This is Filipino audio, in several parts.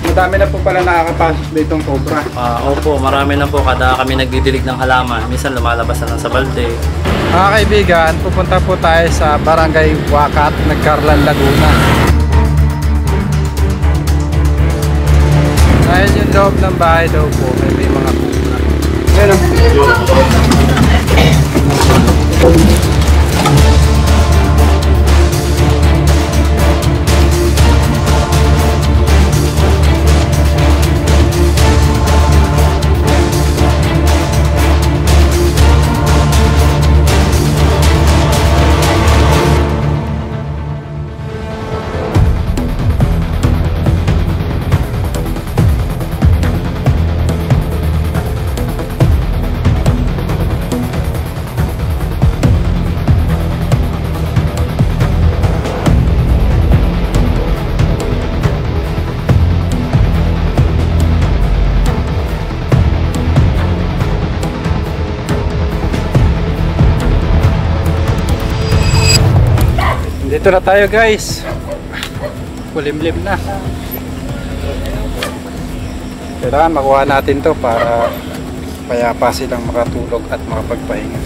Madami na po pala nakakapasok ditong cobra. Opo, marami na po kada kami nagdidilig ng halaman. Minsan lumalabas na lang sa balde. Mga kaibigan, pupunta po tayo sa Barangay Wakat, Nagcarlan, Laguna. Dahil yung loob ng bahay daw po, may mga cobra. Meron. Dito na tayo guys. Kulimlim na. Kailangan makuha natin to para payapa silang makatulog at makapagpahinga.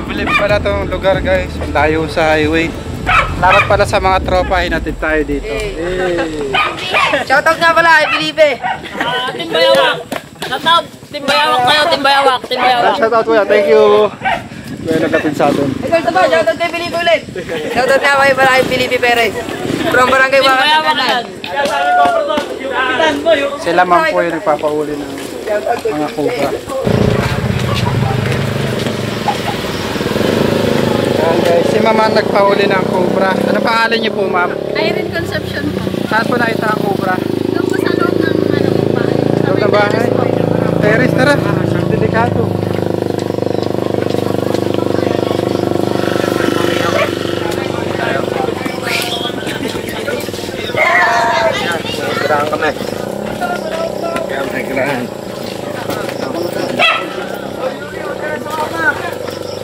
Kulimlim pala tong lugar guys. Ang layo sa highway. Salamat pala sa mga tropa, hinatid tayo dito. Shoutout nga pala kay Felipe. Timbayawak. Shoutout. Timbayawak kayo, Timbayawak. Timbayawak. Shoutout kuya, thank you. Kuya nagkatid sa atin. Shoutout kay Felipe ulit. Shoutout nga pala kay Felipe Perez. From Barangay Wakat. Timbayawak yan. Sila man po yung nagpapauli ng mga cobra. Guys, si mama nagpahuli ng cobra. Ano pangalan niyo po, ma'am? Irene Conception po. Saan po nakita ang cobra? Doon po sa loob ng bahay. Loob ng bahay? Terrace, tara. Ang delikado. Kailangan kami. Kailangan.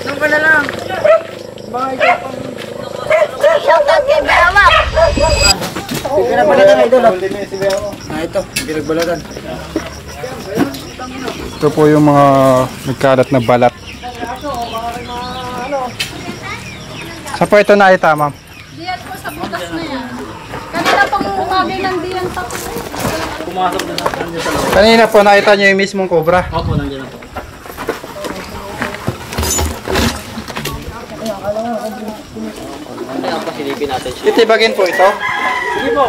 Doon ka na lang. Shoutout kay Bayawak! Pinagbalatan idol. Ito, pinagbalatan. Ito po yung mga nagkalat na balat. Saan po ito nakita, ma'am? Diyan po sa butas na yan. Kanina pang umagay ng diyan tapos. Pumasok na nandiyan sa loob. Kanina po nakita niyo yung mismong cobra. Opo, nandiyan na po. Kaya po silipin natin siya. Titibagin po ito. Sige po.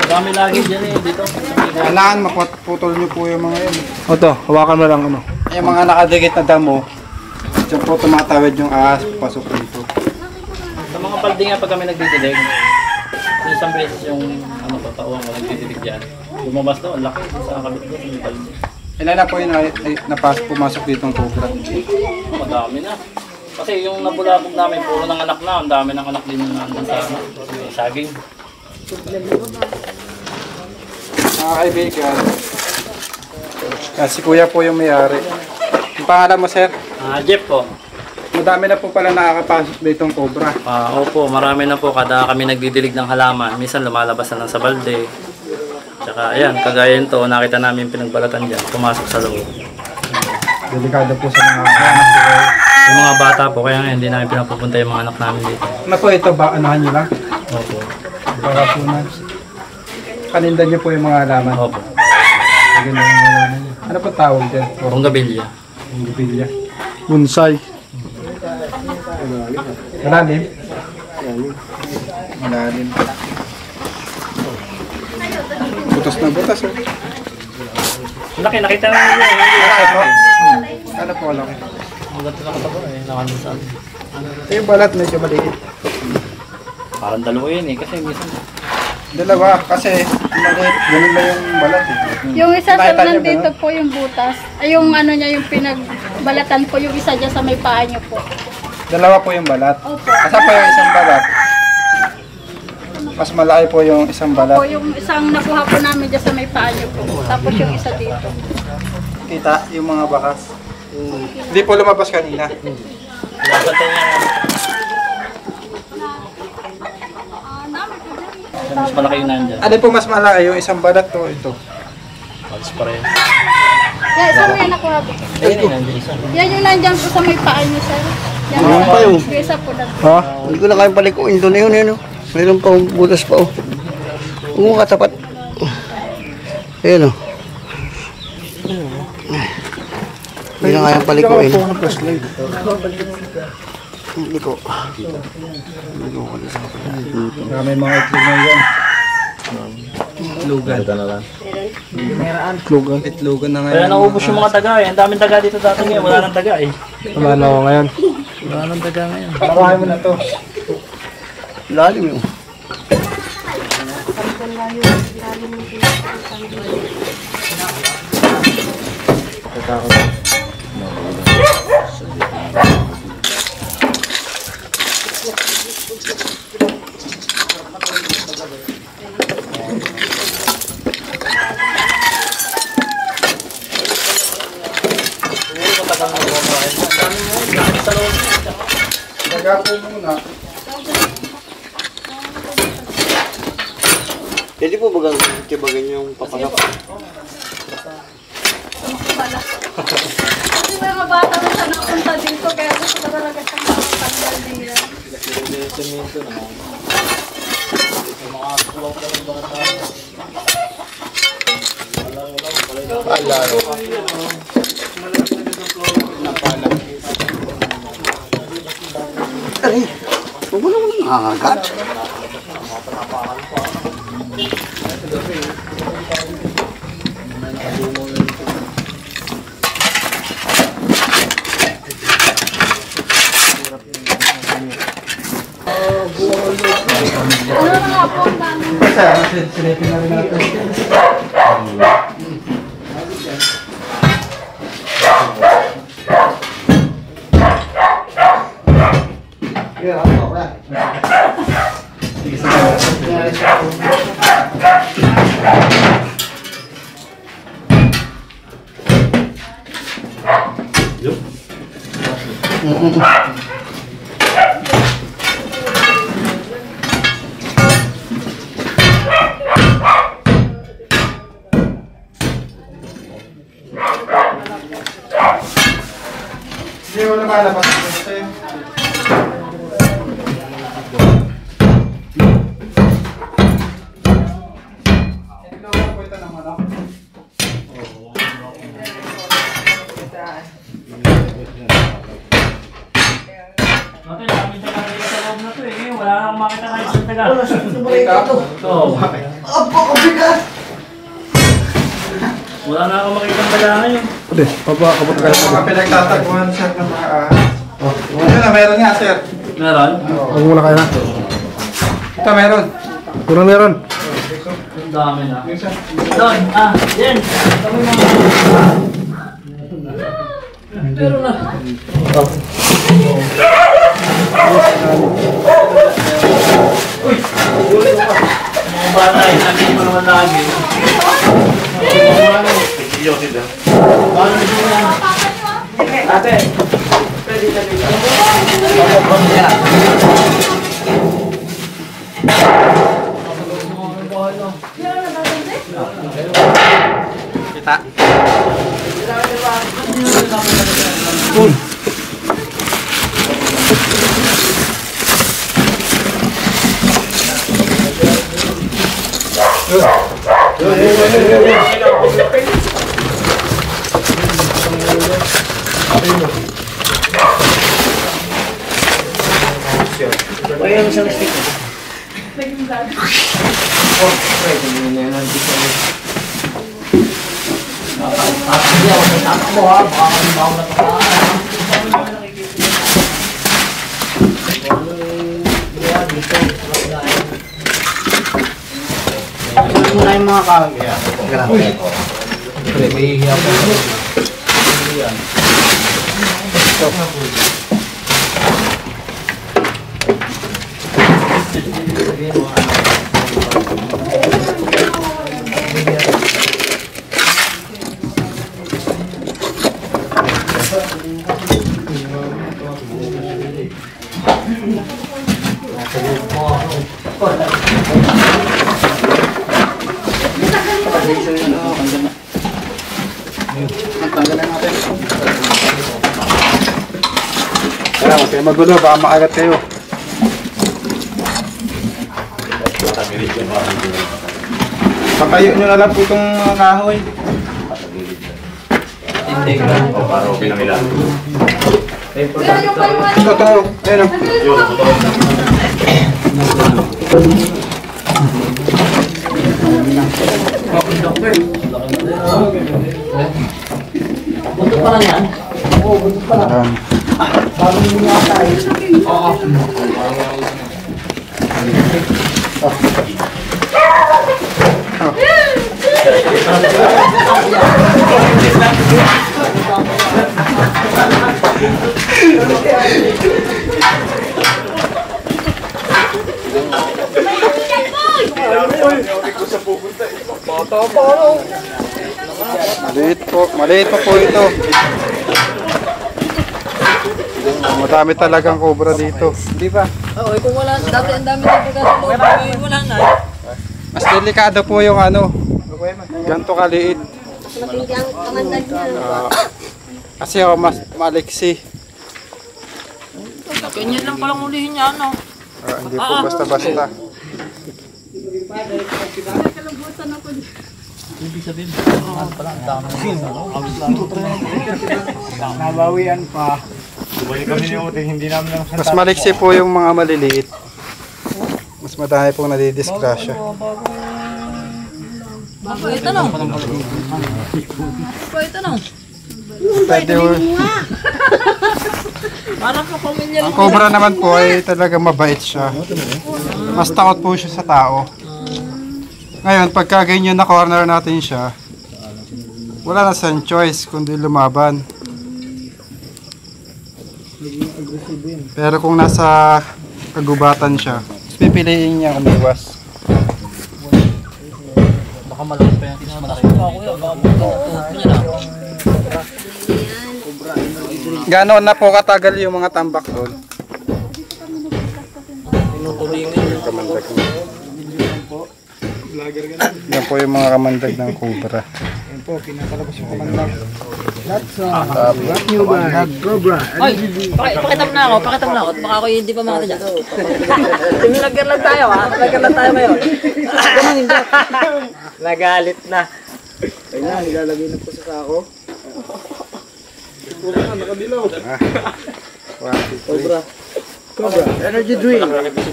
Dami lagi dyan eh, dito. Kailangan maputol niyo po yung mga yun. Ito, hawakan mo lang ano. Yung mga nakadikit na damo, diyan po tumatawid yung ahas, pasok dito. Sa mga balde nga pag kami nagdidilig, isang beses yung ano ko, tauhan ko nagdidilig dyan. Lumabas to, ang laki sa kabit ko, sa balde. Ilan na po yung pumasok dito ng cobra? Madami na. Kasi yung nabulabog namin, puro ng anak na. Ang dami ng anak din na nandun sa saging. Mga kaibigan, si kuya po yung may-ari. Ang pangalan mo, sir? Jeff po. Madami na po pala nakakapasok ditong cobra. Opo, marami na po kada kami nagdidilig ng halaman. Minsan lumalabas na lang sa balde. Tsaka ayan, kagaya nito, nakita namin pinagbalatan dyan, pumasok sa loob. Delikado po sa mga anak. Yung mga bata po, kaya nga hindi namin pinapupunta yung mga anak namin dito. Ano po ito ba? Anahan nyo lang? Opo. Para po na. Paninda nyo po yung mga halaman. Opo. Ano po tawag dyan? Onggabilya. Onggabilya. Bonsai. Malalim? Malalim. Butas na butas oh. Laki, nakita namin yun. Malaki po? Ano po laki? Ang ganda na katabo eh, nakandisan. Yung balat medyo maliit. Parang dalawa yun eh, kasi minsan Dalawa, kasi maliit. Ganun lang yung balat eh. Yung isa sa Nakita niyo nandito ganun? po yung butas. Ay, yung ano niya, yung pinagbalatan po, yung isa dyan sa may paa niyo po. Dalawa po yung balat. Opo. Asa po yung isang balat? Mas malaki po yung isang Po, balat. yung isang nakuha po namin dyan sa may paa niyo po. Tapos yung isa dito. Kita yung mga bakas. Hindi po lumabas kanina. Mas malaki yung nandyan. Ano po mas malaki? Yung isang balat to ito. Mas pa rin. Yan, saan mo yan nakuha po? Ayun yung nandyan isa. Yan yung nandyan po sa may paa niyo, sir. Yan Ano pa yun? yung isa po na. Ha? Hindi ko na kayang palikuin doon. Ayun, ayun. Oh. Mayroon pa butas pa. Oh. Huwag mo katapat. Ayun o. Hindi na kayang palikuin. Hindi ko. May mga itlog na yan. Itlogan. Itlogan. Itlogan na ngayon. Kaya naubos yung mga daga eh. Ang daming daga dito dati ngayon. Wala nang daga eh. Wala na ako ngayon. Wala nang daga ngayon. Palawahin mo na to. Lalim yun. Daga po muna. Pwede po bagang tibagan yung papanap. Kasi may mga bata na siya napunta dito, kaya gusto ko talaga siyang makatanggal dito. Ay, huwag mo naman nangangagat. Ano nga po ang dami? Silipin na rin natin. Hindi mo lumalabas. Gusto yun. Itlogan po ito ng manok. Bakit? Daming daga dito sa loob na to eh. Ngayon, wala nang makita kahit sa daga. Ito. Wala na akong makita ng daga ngayon. Pwede, kabot kayo. Mga pinagtatapuhan sir ng mga Yun na, meron nga sir. Meron? Huwag muna kayo na. Ito meron. Puro meron. Ang dami na. Doon, yan. Kami mga... Meron na. Mga bata ay namin mo naman lagi. Ate, pwede na dito. Kita. muna yung mga kahoy. Kaya huwag kayo magulo, baka makagat kayo. Pakayo nyo na lang po itong mga kahoy. Ito, ayun o. Buntot pa lang yan. Maliit pa po ito. Madami talagang cobra dito. Di ba? Oo, kung wala, dati ang dami ng pagkakataon. Wala na. Mas delikado po yung ano. Ganto kaliit. Kasi mas maliksi. Ganyan lang palang ulihin niya, ano? Hindi po basta-basta. Nabawian pa. Bumalik kami ni Uti, hindi namin lang Mas maliksi po yung mga maliliit. Mas madami pong nadidiskrasya. Ito no. Ito no. Pwede po. Parang kapamilya Ang cobra naman po ay talagang mabait siya. Mas takot po siya sa tao. Ngayon, pagka ganyan na corner natin siya, wala na siyang choice kundi lumaban. Pero kung nasa kagubatan siya, pipiliin niya umiwas. Baka malaki pa yan. Ganoon na po katagal yung mga tambak doon? Kamandag na. Yan po yung mga kamandag ng cobra. Yan po, pinakalabas yung kamandag. Ay, pakita mo na ako, baka ako hindi pa makita dyan. Nagger lang tayo ha, nagger lang tayo ngayon. Nagalit na. Ayan, ilalagay na po sa sako. Cobra, energy drink.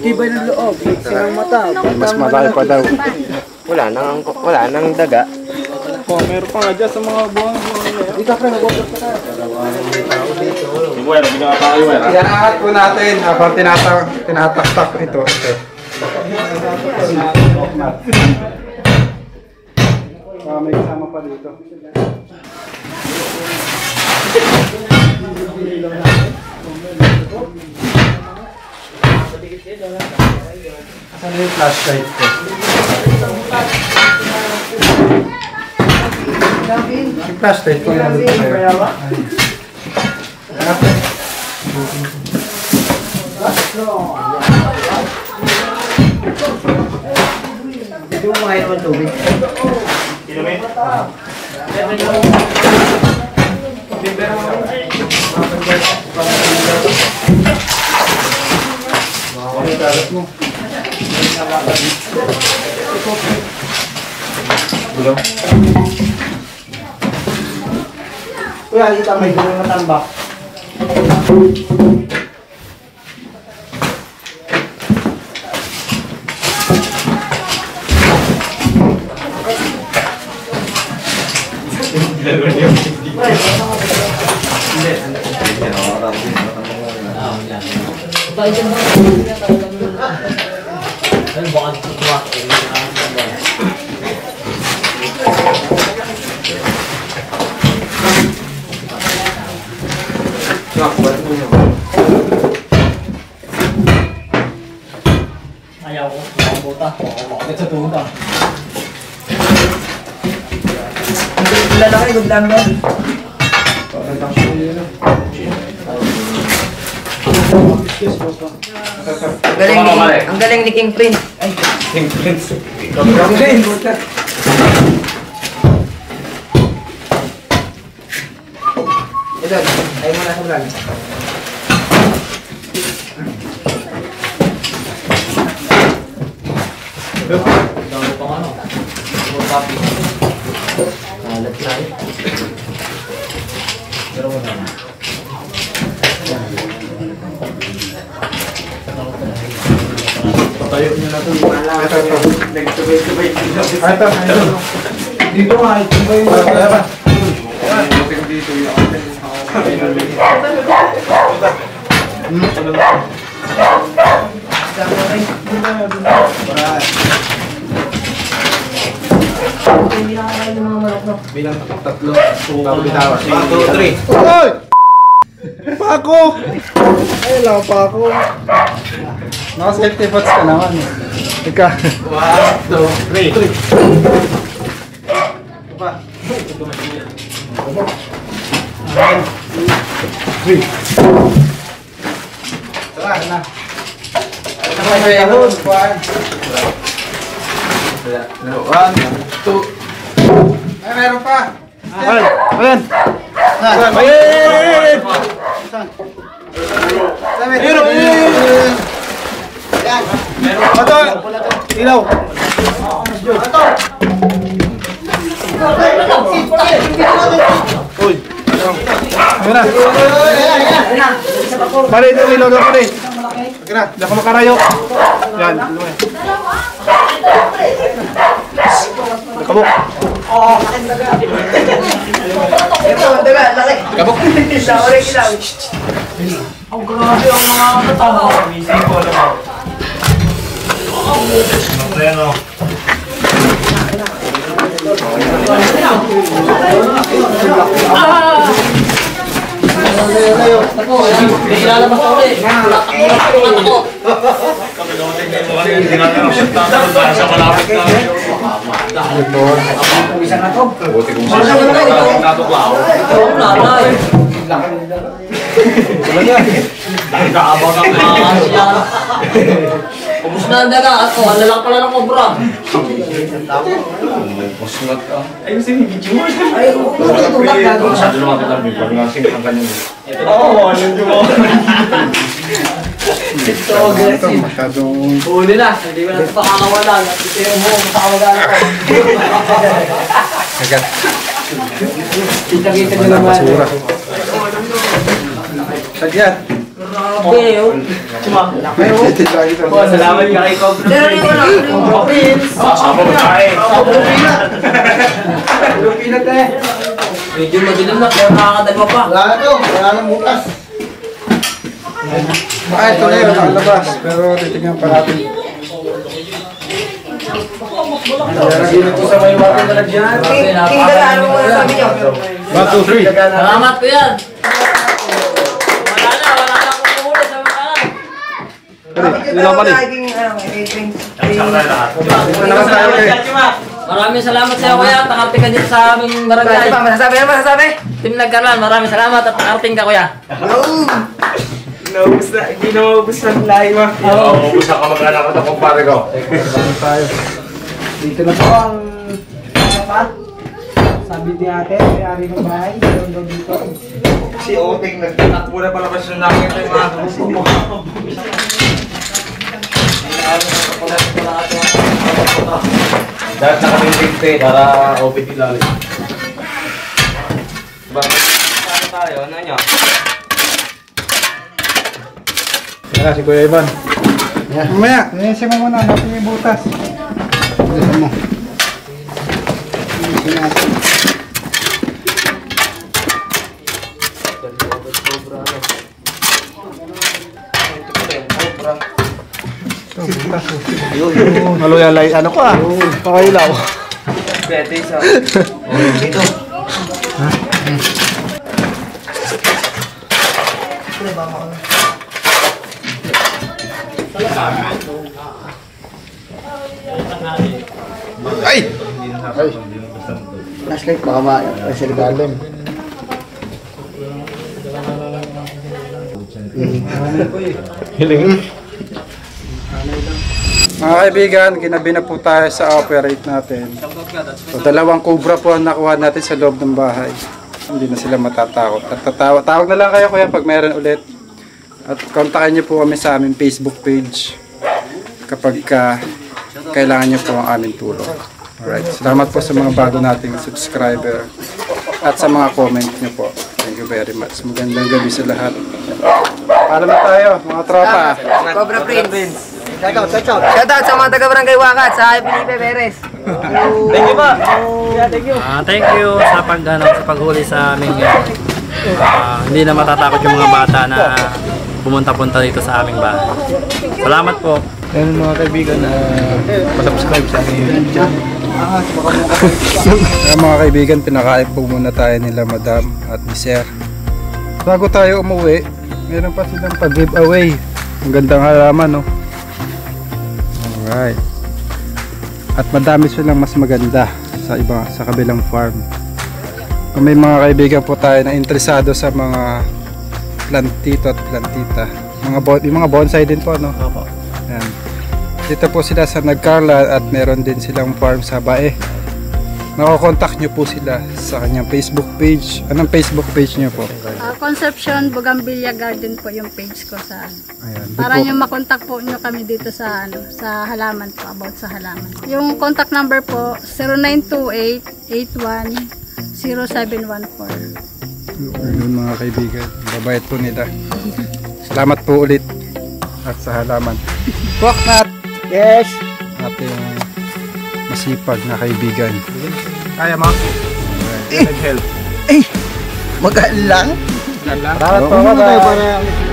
Tibay ng loob. Sinang mata. Mas malaki pa daw. Wala nang daga. Oh, meron pa nga dyan sa mga buwan. Iangat po natin habang tinataktak ito. May kasama pa dito. Saan yung flashlight ko? Yung flashlight ko yung nandun sa'yo. Hindi mo makaya naman tubig. Kuya, dito may gulong na tambak. Ayaw ko. Ayaw ko ta. Bakit sa tuhod ah. Lalaki, good lang ba? Ang galing ni King Prince. Ay, King Prince. ito, ayaw mo na sa vlog. Dami pang ano. More copy. Kalat na eh. Pero wala na. Patayo nyo na ito. Ito. Nagsabay-sabay. Ito. Dito nga. Ito ba yung... Ito dito yung... Bilang tatlo. Bago bitawan. 1, 2, 3. Hoy! Pako! Ay, wala pa ako. Naka-safety boots ka naman. Ika. 1, 2, 3. Pa. 3. Tara na. Ano ba yan? 1, 2. Ay, meron pa. Ay, ayan. Ayan! Meron! Ito! Ilaw! Ito! Uy! Ayan na! Pare, ito ilaw na pare! Ayan na, hindi ako makarayo! Yan, ilaw yan. Kabok! Ito, daga, laki. Kabok! Ilaw, ilaw. Ang grabe ang mga katao. Ilalabas ako eh. Latak mo. Ubus na ang daga ako. Ano lang pala ng kobra. Ito, aggressive. Masyadong... Huli na. Hindi mo na ito pakakawalan. At ito yung mo. Pakakawalan ako. Agad. Kita-kita nyo naman. Basura. Sagyan. Grabe yun. Salamat ka kay Cobb. Pero rin mo lang. Lupinat eh. Medyo madilim na. Kaya nakakadalwa pa. Wala na to, wala na bukas. Baka ito na yun, nakalabas. Pero titignan pa natin. King Daga, ano mo na sabi nyo? 1, 2, 3. Salamat ko yan. Wala na akong kuhuli sa mga alam. Ilaw pa rin. Maraming salamat sa iyo kuya. Nakarating ka dito sa aming barangay. Masasabi? Team Nagkarlan, maraming salamat at nakarating ka kuya. Hindi na maubos ng lahi mo. Ubus na kamag-anak at kumpare ko. Dito na po ang sabi ni ate, may-ari ng bahay. Meron daw dito. Si Oting nagtatakbo na palabas yung nakita yung mga dahil nakatingting te para open ilalim. Bakit? Saan tayo? Ano nyo? Tara, si Kuya Ivan. Mamaya, ninisin mo muna. Natin yung butas. Ninisin mo. Ninisin natin. Maluyalay, ano ko ah? Pakailaw. Pwede sa... Dito. Ay! Flashlight, baka ma-sir garden. Mga kaibigan, ginabi na po tayo sa operate natin. So, 2 Cobra po ang nakuha natin sa loob ng bahay. Hindi na sila matatakot. At tawag na lang kayo kuya pag meron ulit. At kontakin niyo po kami sa aming Facebook page kapag kailangan niyo po ang aming tulong. Alright, salamat po sa mga bago nating subscriber at sa mga comment niyo po. Thank you very much. Magandang gabi sa lahat. Paalam na tayo, mga tropa. Cobra Prince. Shout out. Shoutout sa mga taga-barangay Wakat, sa Felipe Perez. Thank you po. Thank you sa sa paghuli sa aming hindi na matatakot yung mga bata na pumunta-punta dito sa aming bahay. Salamat po. Ayun mga kaibigan na pa-subscribe sa aming YouTube channel. Kaya mga kaibigan, pinakain po muna tayo nila Madam at ni Sir. Bago tayo umuwi, meron pa silang pag-giveaway. Ang gandang halaman, no? Alright. At madami silang mas maganda sa kabilang farm. Kung may mga kaibigan po tayo na interesado sa mga plantito at plantita, yung mga bonsai din po, no? Opo. Ayan. Dito po sila sa Nagcarla at meron din silang farm sa Bae. Nako-contact nyo po sila sa kanyang Facebook page. Anong Facebook page nyo po? Conception Bougainvillea Garden po yung page ko sa Ayan. para nyo makontak po nyo kami dito sa sa halaman po, about sa halaman. Yung contact number po 0928-810714. Ayun mga kaibigan, babait po nila. Salamat po ulit at sa halaman. Waknat! Yes. Ating masipag na kaibigan. Kaya mo? Nag-help. Magaan lang. Salamat po, Para bye-bye.